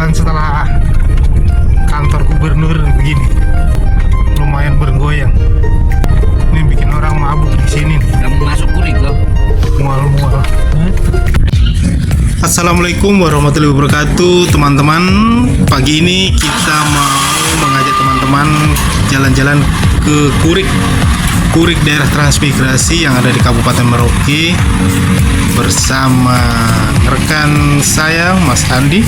jalan setelah kantor gubernur begini, lumayan bergoyang. Ini bikin orang mabuk di sini. Kamu masuk kurik loh. Mual-mual. Assalamualaikum warahmatullahi wabarakatuh, teman-teman. Pagi ini kita mau mengajak teman-teman jalan-jalan ke Kurik daerah transmigrasi yang ada di Kabupaten Merauke bersama rekan saya Mas Andi.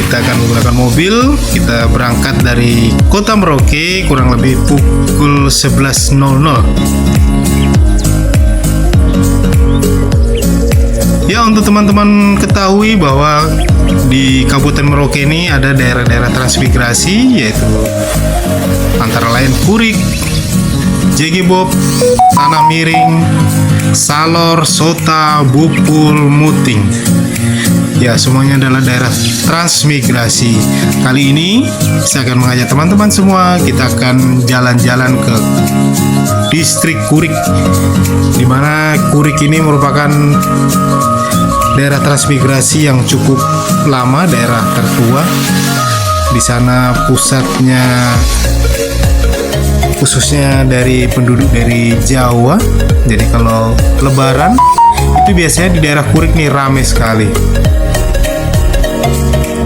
Kita akan menggunakan mobil. Kita berangkat dari Kota Merauke kurang lebih pukul 11.00. Ya, untuk teman-teman ketahui bahwa di Kabupaten Merauke ini ada daerah-daerah transmigrasi, yaitu antara lain Kurik, Jegebob, Tanah Miring, Salor, Sota, Bupul, Muting. Ya, semuanya adalah daerah transmigrasi. Kali ini saya akan mengajak teman-teman semua, kita akan jalan-jalan ke distrik Kurik, di mana Kurik ini merupakan daerah transmigrasi yang cukup lama, daerah tertua. Di sana pusatnya khususnya dari penduduk dari Jawa. Jadi kalau Lebaran itu biasanya di daerah Kurik nih ramai sekali,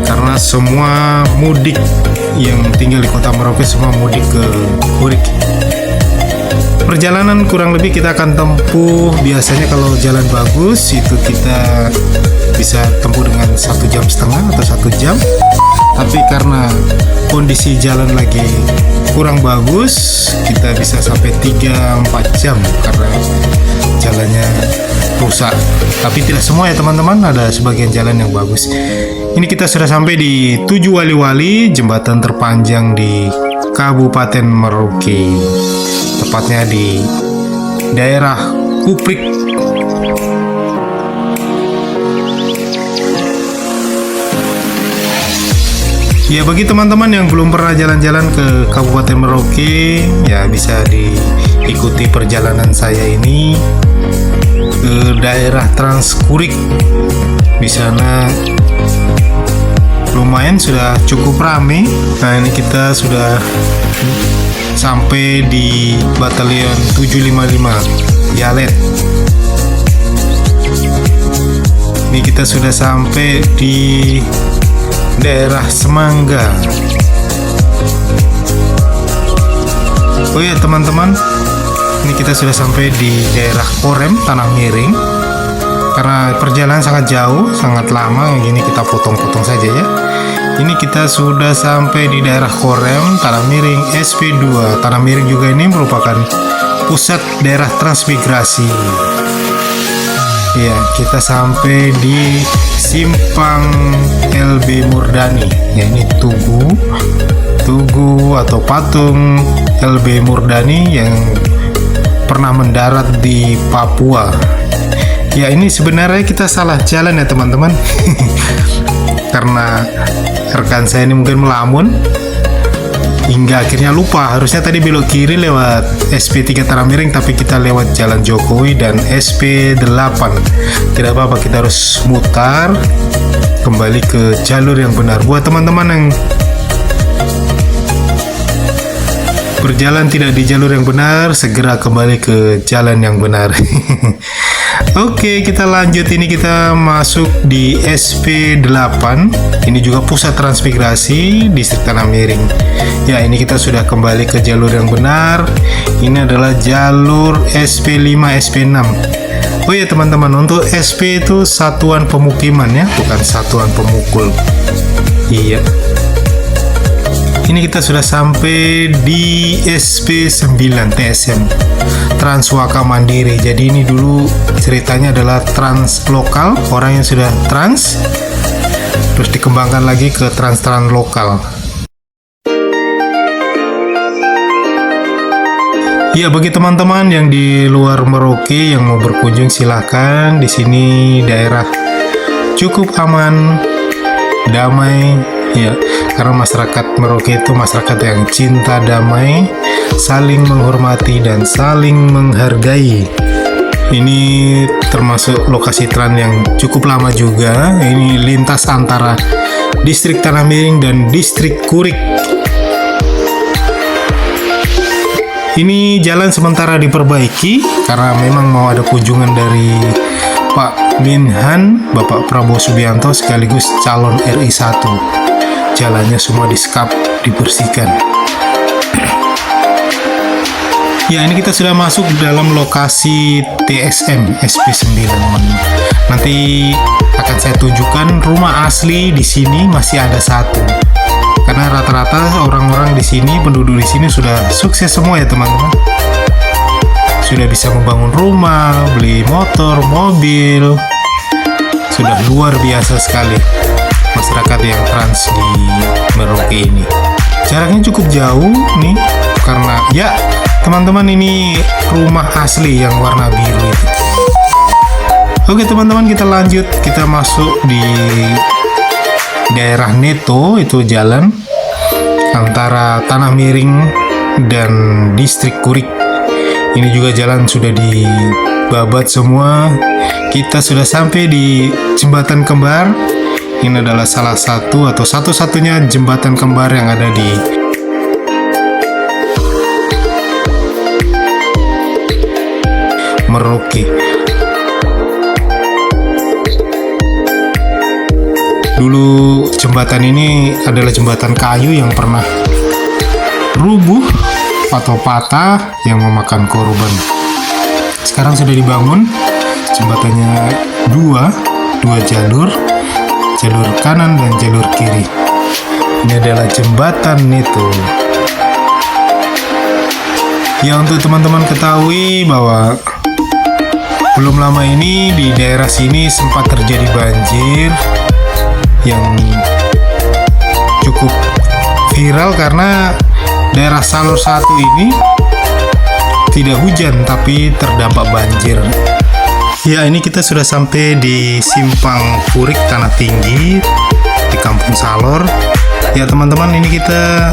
karena semua mudik yang tinggal di Kota Merauke semua mudik ke Kurik. Perjalanan kurang lebih kita akan tempuh, biasanya kalau jalan bagus itu kita bisa tempuh dengan 1,5 jam atau 1 jam. Tapi karena kondisi jalan lagi kurang bagus, kita bisa sampai 3-4 jam karena jalannya rusak. Tapi tidak semua ya teman-teman, ada sebagian jalan yang bagus. Ini kita sudah sampai di Tujuh Wali-Wali, jembatan terpanjang di Kabupaten Merauke, tepatnya di daerah Kuprik. Ya, bagi teman-teman yang belum pernah jalan-jalan ke Kabupaten Merauke, ya bisa diikuti perjalanan saya ini ke daerah Transkurik. Di sana lumayan sudah cukup ramai. Nah, ini kita sudah sampai di Batalion 755 Yalet. Ini kita sudah sampai di daerah Semangga. Oh ya teman-teman, ini kita sudah sampai di daerah Korem, Tanah Miring. Karena perjalanan sangat jauh, sangat lama, gini kita potong-potong saja ya. Ini kita sudah sampai di daerah Korem, Tanah Miring, SP2. Tanah Miring juga ini merupakan pusat daerah transmigrasi. Ya, kita sampai di Simpang LB Murdani. Ya, ini tugu atau patung LB Murdani yang pernah mendarat di Papua. Ya, ini sebenarnya kita salah jalan ya teman-teman. Karena rekan saya ini mungkin melamun hingga akhirnya lupa, harusnya tadi belok kiri lewat SP3 Tanah Miring, tapi kita lewat Jalan Jokowi dan SP8. Tidak apa-apa, kita harus mutar kembali ke jalur yang benar. Buat teman-teman yang berjalan tidak di jalur yang benar, segera kembali ke jalan yang benar. Oke, kita lanjut. Ini kita masuk di SP8. Ini juga pusat transmigrasi distrik Tanah Miring. Ya, ini kita sudah kembali ke jalur yang benar. Ini adalah jalur SP5, SP6. Oh ya teman-teman, untuk SP itu satuan pemukiman ya, bukan satuan pemukul. Iya. Ini kita sudah sampai di SP9 TSM, Transwaka Mandiri. Jadi ini dulu ceritanya adalah trans lokal, orang yang sudah trans terus dikembangkan lagi ke trans lokal. Ya, bagi teman-teman yang di luar Merauke yang mau berkunjung, silahkan. Di sini daerah cukup aman, damai. Ya, karena masyarakat Merauke itu masyarakat yang cinta damai, saling menghormati dan saling menghargai. Ini termasuk lokasi tram yang cukup lama juga. Ini lintas antara distrik Tanah Miring dan distrik Kurik. Ini jalan sementara diperbaiki karena memang mau ada kunjungan dari Pak Minhan, Bapak Prabowo Subianto sekaligus calon RI 1. Jalannya semua disekap, dibersihkan. Ya, ini kita sudah masuk dalam lokasi TSM SP9, teman-teman. Nanti akan saya tunjukkan rumah asli di sini masih ada satu. Karena rata-rata orang-orang di sini, penduduk di sini sudah sukses semua ya teman-teman. Sudah bisa membangun rumah, beli motor, mobil. Sudah luar biasa sekali masyarakat yang trans di Merauke ini. Jaraknya cukup jauh nih, karena ya teman-teman ini rumah asli yang warna biru itu. Oke teman-teman, kita lanjut, kita masuk di daerah Neto, itu jalan antara Tanah Miring dan distrik Kurik. Ini juga jalan sudah dibabat semua. Kita sudah sampai di jembatan kembar. Ini adalah salah satu atau satu-satunya jembatan kembar yang ada di Merauke. Dulu jembatan ini adalah jembatan kayu yang pernah rubuh atau patah yang memakan korban. Sekarang sudah dibangun jembatannya dua jalur kanan dan jalur kiri. Ini adalah jembatan Neto. Ya, untuk teman-teman ketahui bahwa belum lama ini di daerah sini sempat terjadi banjir yang cukup viral karena daerah Salor 1 ini tidak hujan tapi terdampak banjir. Ya, ini kita sudah sampai di Simpang Kurik Tanah Tinggi di Kampung Salor. Ya teman-teman, ini kita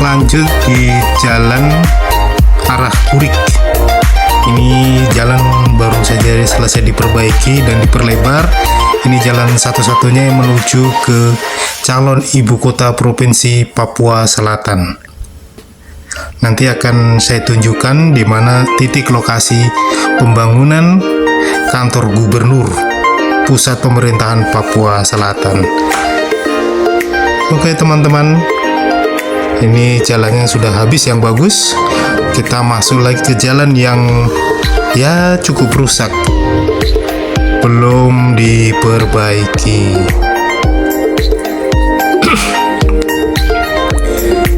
lanjut di jalan arah Kurik. Ini jalan baru saja selesai diperbaiki dan diperlebar. Ini jalan satu-satunya yang menuju ke calon ibu kota provinsi Papua Selatan. Nanti akan saya tunjukkan di mana titik lokasi pembangunan kantor gubernur pusat pemerintahan Papua Selatan. Oke teman-teman, ini jalannya sudah habis yang bagus. Kita masuk lagi ke jalan yang ya cukup rusak, belum diperbaiki.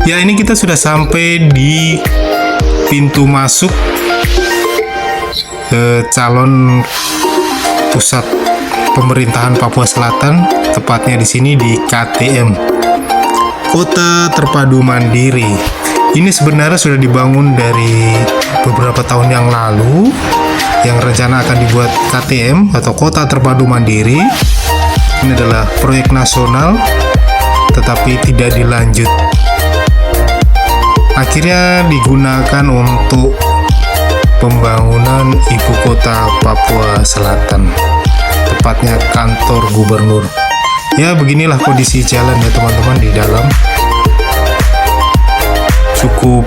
Ya, ini kita sudah sampai di pintu masuk calon pusat pemerintahan Papua Selatan, tepatnya di sini di KTM, Kota Terpadu Mandiri. Ini sebenarnya sudah dibangun dari beberapa tahun yang lalu, yang rencana akan dibuat KTM atau Kota Terpadu Mandiri. Ini adalah proyek nasional, tetapi tidak dilanjut. Akhirnya digunakan untuk pembangunan ibu kota Papua Selatan, tepatnya kantor gubernur. Ya, beginilah kondisi jalan ya teman-teman di dalam. Cukup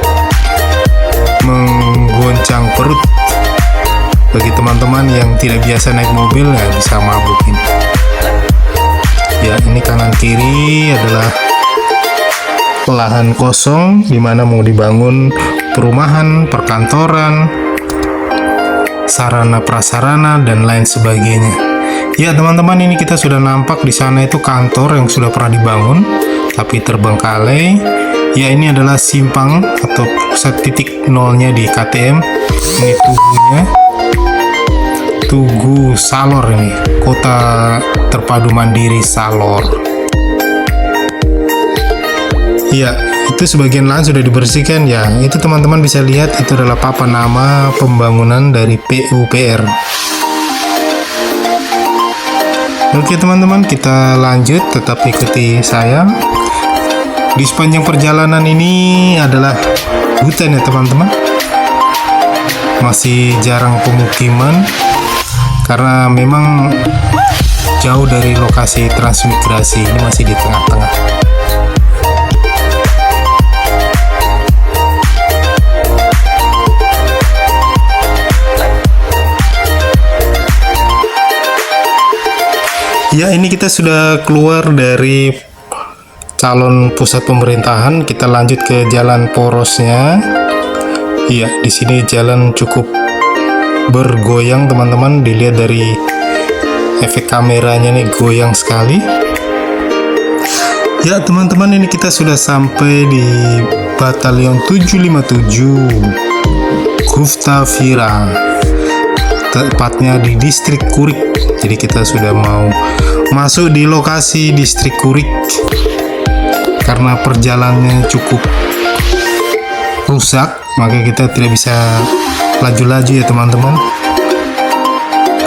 menggoncang perut bagi teman-teman yang tidak biasa naik mobil, ya bisa mabukin. Ya, ini kanan kiri adalah lahan kosong di mana mau dibangun perumahan, perkantoran, sarana prasarana dan lain sebagainya. Ya teman-teman, ini kita sudah nampak di sana itu kantor yang sudah pernah dibangun tapi terbengkalai. Ya, ini adalah simpang atau pusat titik nolnya di KTM. Ini tugunya, Tugu Salor, ini Kota Terpadu Mandiri Salor. Ya, itu sebagian lahan sudah dibersihkan ya. Itu teman-teman bisa lihat, itu adalah papan nama pembangunan dari PUPR. Oke teman-teman, kita lanjut, tetap ikuti saya. Di sepanjang perjalanan ini adalah hutan ya teman-teman. masih jarang pemukiman karena memang jauh dari lokasi transmigrasi. Ini masih di tengah-tengah. Ya, ini kita sudah keluar dari calon pusat pemerintahan. Kita lanjut ke jalan porosnya. Iya, di sini jalan cukup bergoyang teman-teman. Dilihat dari efek kameranya nih, goyang sekali. Ya teman-teman, ini kita sudah sampai di Batalion 757 Guftavira, tepatnya di distrik Kurik. Jadi kita sudah mau masuk di lokasi distrik Kurik karena perjalanannya cukup rusak, maka kita tidak bisa laju-laju ya teman-teman.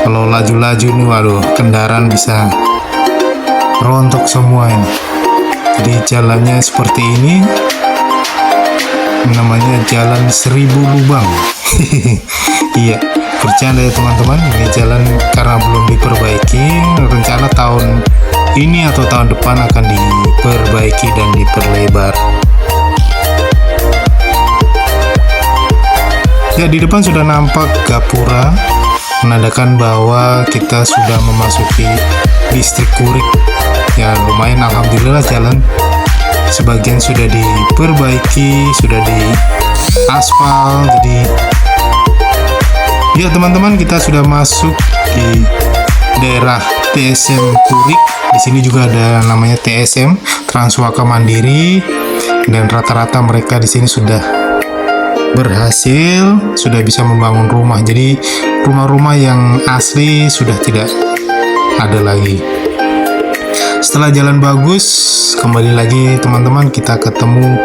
Kalau laju-laju nih, waduh, kendaraan bisa rontok semua ini. Jadi jalannya seperti ini, namanya jalan 1000 lubang. Iya, bercanda ya teman-teman. Ini jalan karena belum diperbaiki, rencana tahun ini atau tahun depan akan diperbaiki dan diperlebar. Ya, di depan sudah nampak gapura, menandakan bahwa kita sudah memasuki distrik Kurik. Ya lumayan, alhamdulillah jalan sebagian sudah diperbaiki, sudah di aspal. Jadi ya teman-teman, kita sudah masuk di daerah TSM Kurik. Di sini juga ada namanya TSM, Transwaka Mandiri, dan rata-rata mereka di sini sudah berhasil, sudah bisa membangun rumah. Jadi rumah-rumah yang asli sudah tidak ada lagi. Setelah jalan bagus, kembali lagi teman-teman, kita ketemu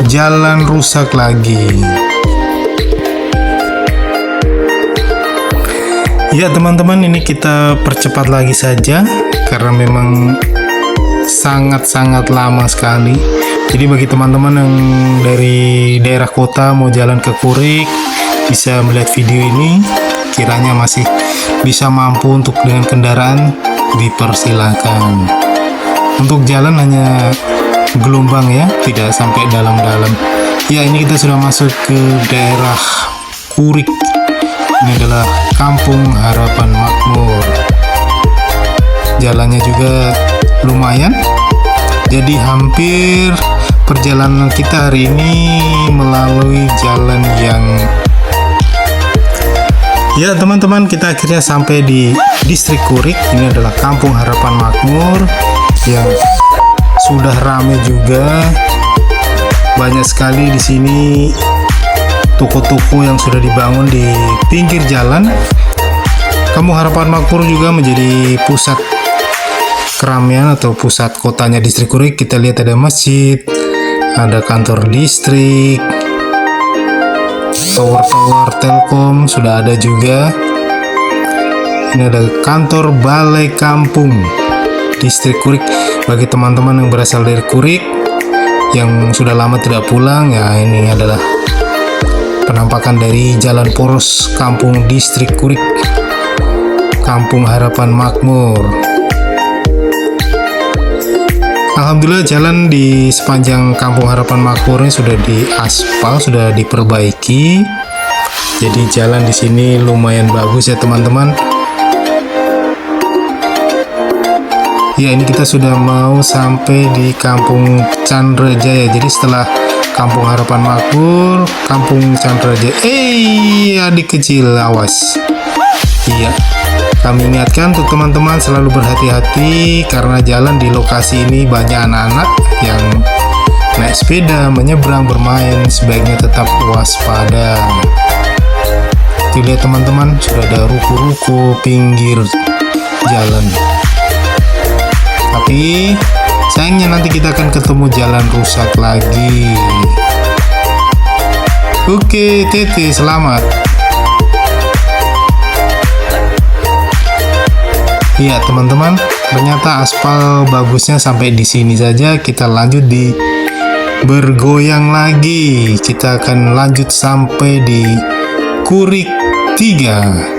jalan rusak lagi. Ya teman-teman, ini kita percepat lagi saja karena memang sangat-sangat lama sekali. Jadi bagi teman-teman yang dari daerah kota mau jalan ke Kurik, bisa melihat video ini. Kiranya masih bisa mampu untuk dengan kendaraan, dipersilakan. Untuk jalan hanya gelombang ya, tidak sampai dalam-dalam. Ya, ini kita sudah masuk ke daerah Kurik. Ini adalah Kampung Harapan Makmur. Jalannya juga lumayan. Jadi hampir perjalanan kita hari ini melalui jalan yang, ya teman-teman, kita akhirnya sampai di distrik Kurik. Ini adalah Kampung Harapan Makmur yang sudah ramai juga. Banyak sekali di sini toko-toko yang sudah dibangun di pinggir jalan. Kampung Harapan Makmur juga menjadi pusat keramaian atau pusat kotanya distrik Kurik. Kita lihat ada masjid, ada kantor distrik, tower-tower Telkom sudah ada juga. Ini ada kantor balai kampung distrik Kurik. Bagi teman-teman yang berasal dari Kurik yang sudah lama tidak pulang, ya ini adalah penampakan dari jalan poros kampung distrik Kurik, Kampung Harapan Makmur. Alhamdulillah jalan di sepanjang Kampung Harapan Makmur ini sudah diaspal, sudah diperbaiki. Jadi jalan di sini lumayan bagus ya teman-teman. Ya, ini kita sudah mau sampai di Kampung Candrajaya. Jadi setelah Kampung Harapan Makmur, Kampung Candrajaya. Adik kecil, awas. Iya, kami ingatkan untuk teman-teman selalu berhati-hati karena jalan di lokasi ini banyak anak-anak yang naik sepeda, menyeberang, bermain. Sebaiknya tetap waspada. Tuh lihat teman-teman, sudah ada ruko-ruko pinggir jalan. Tapi sayangnya nanti kita akan ketemu jalan rusak lagi. Oke, Tete, selamat. Iya teman-teman, ternyata aspal bagusnya sampai di sini saja. Kita lanjut di bergoyang lagi. Kita akan lanjut sampai di Kurik 3.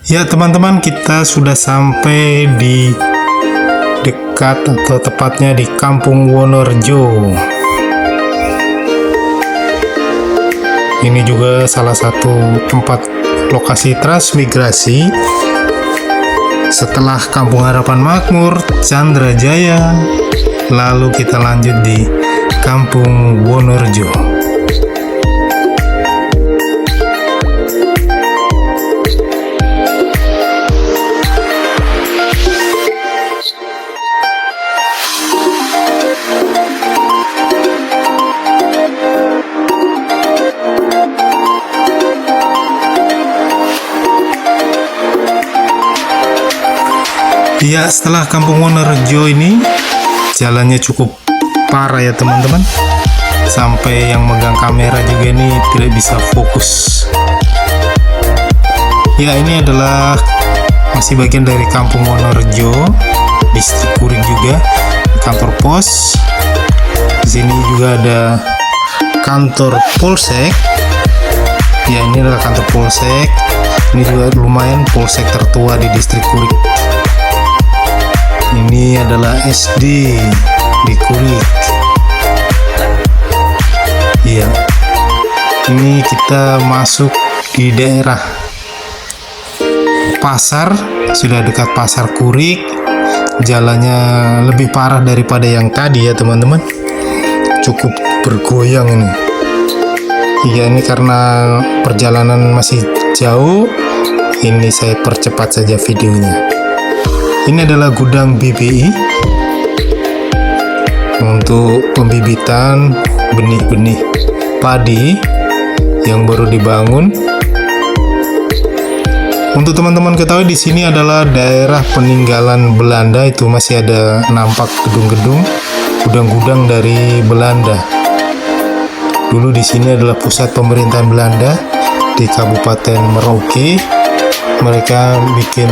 Ya teman-teman, kita sudah sampai di dekat atau tepatnya di Kampung Wonorejo. Ini juga salah satu tempat lokasi transmigrasi setelah Kampung Harapan Makmur, Chandra Jaya, lalu kita lanjut di Kampung Wonorejo. Ya, setelah Kampung Wonorejo ini jalannya cukup parah ya teman-teman, sampai yang megang kamera juga ini tidak bisa fokus. Ya, ini adalah masih bagian dari Kampung Wonorejo, distrik Kuring juga, kantor pos. Di sini juga ada kantor polsek. Ya, ini adalah kantor polsek. Ini juga lumayan polsek tertua di distrik Kuring. Ini adalah SD di Kurik. Iya. Ini kita masuk di daerah pasar, sudah dekat pasar Kurik. Jalannya lebih parah daripada yang tadi ya teman-teman. Cukup bergoyang ini. Iya, ini karena perjalanan masih jauh. Ini saya percepat saja videonya. Ini adalah gudang BBI untuk pembibitan benih-benih padi yang baru dibangun. Untuk teman-teman ketahui, di sini adalah daerah peninggalan Belanda, itu masih ada nampak gedung-gedung, gudang-gudang dari Belanda. Dulu di sini adalah pusat pemerintahan Belanda di Kabupaten Merauke. Mereka bikin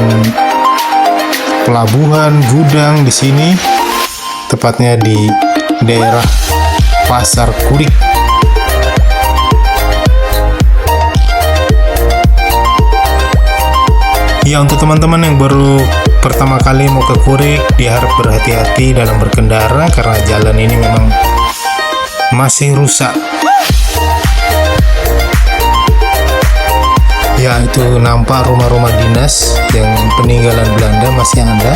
pelabuhan, gudang di sini, tepatnya di daerah Pasar Kurik. Ya, untuk teman-teman yang baru pertama kali mau ke Kurik, diharap berhati-hati dalam berkendara karena jalan ini memang masih rusak. Ya, itu nampak rumah-rumah dinas yang peninggalan Belanda masih ada.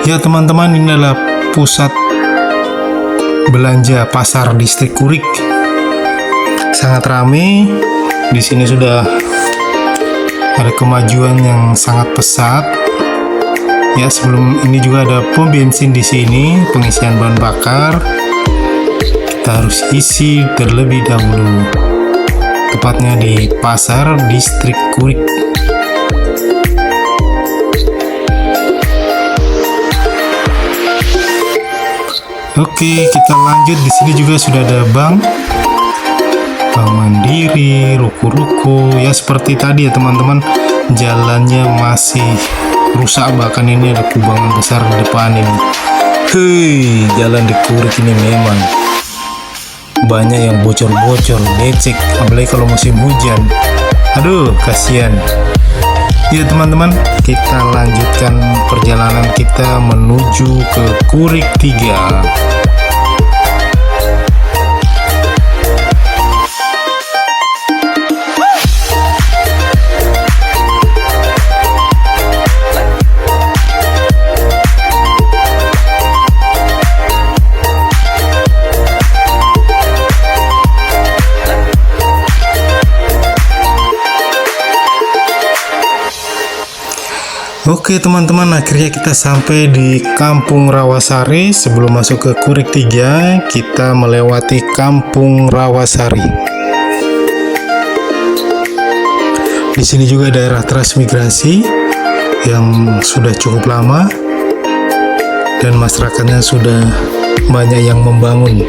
Ya teman-teman, ini adalah pusat belanja pasar distrik Kurik. Sangat ramai. Di sini sudah ada kemajuan yang sangat pesat. Ya, sebelum ini juga ada pom bensin di sini, pengisian bahan bakar. Kita harus isi terlebih dahulu. Tepatnya di pasar distrik Kurik. Oke, kita lanjut. Di sini juga sudah ada bank Mandiri, ruko-ruko. Ya seperti tadi ya teman-teman, jalannya masih rusak, bahkan ini ada kubangan besar di depan ini. Hei, jalan di Kurik ini memang banyak yang bocor-bocor, becek, apalagi kalau musim hujan. Aduh, kasihan. Ya teman-teman, kita lanjutkan perjalanan kita menuju ke Kurik 3. Oke teman-teman, akhirnya kita sampai di Kampung Rawasari. Sebelum masuk ke Kurik 3, kita melewati Kampung Rawasari. Di sini juga daerah transmigrasi yang sudah cukup lama dan masyarakatnya sudah banyak yang membangun.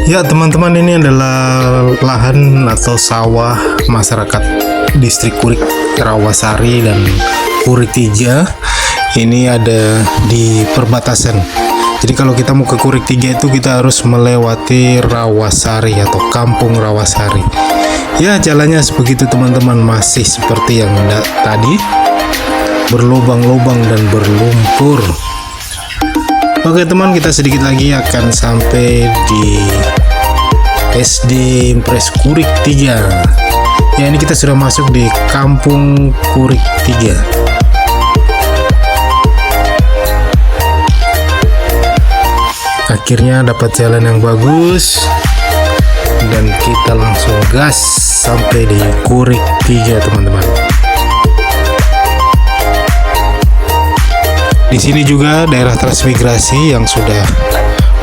Ya teman-teman, ini adalah lahan atau sawah masyarakat distrik Kurik Rawasari dan Kurik 3. Ini ada di perbatasan. Jadi kalau kita mau ke Kurik 3 itu kita harus melewati Rawasari atau Kampung Rawasari. Ya jalannya sebegitu teman-teman, masih seperti yang tadi, berlubang-lubang dan berlumpur. Oke teman, kita sedikit lagi akan sampai di SD Impres Kurik 3. Ya ini kita sudah masuk di Kampung Kurik 3. Akhirnya dapat jalan yang bagus dan kita langsung gas sampai di Kurik 3 teman-teman. Di sini juga daerah transmigrasi yang sudah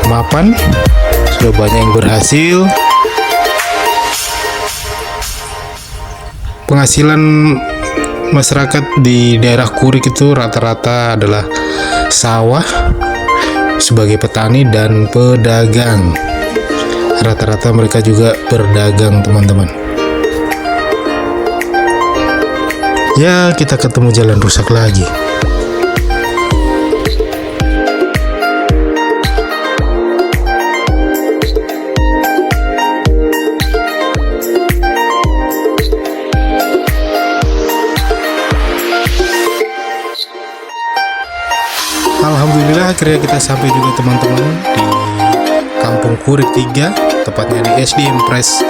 mapan, sudah banyak yang berhasil. Penghasilan masyarakat di daerah Kurik itu rata-rata adalah sawah sebagai petani dan pedagang. Rata-rata mereka juga berdagang teman-teman. Ya kita ketemu jalan rusak lagi. Alhamdulillah akhirnya kita sampai juga teman-teman di Kampung Kurik 3, tepatnya di SD Impres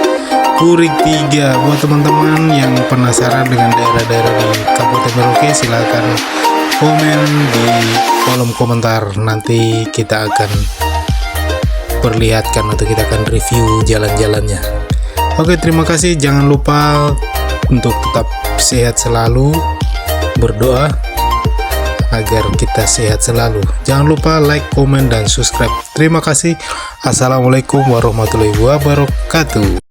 Kurik 3. Buat teman-teman yang penasaran dengan daerah-daerah di Kabupaten Merauke, silahkan komen di kolom komentar. Nanti kita akan perlihatkan atau kita akan review jalan-jalannya. Oke, terima kasih. Jangan lupa untuk tetap sehat selalu, berdoa agar kita sehat selalu. Jangan lupa like, komen, dan subscribe. Terima kasih. Assalamualaikum warahmatullahi wabarakatuh.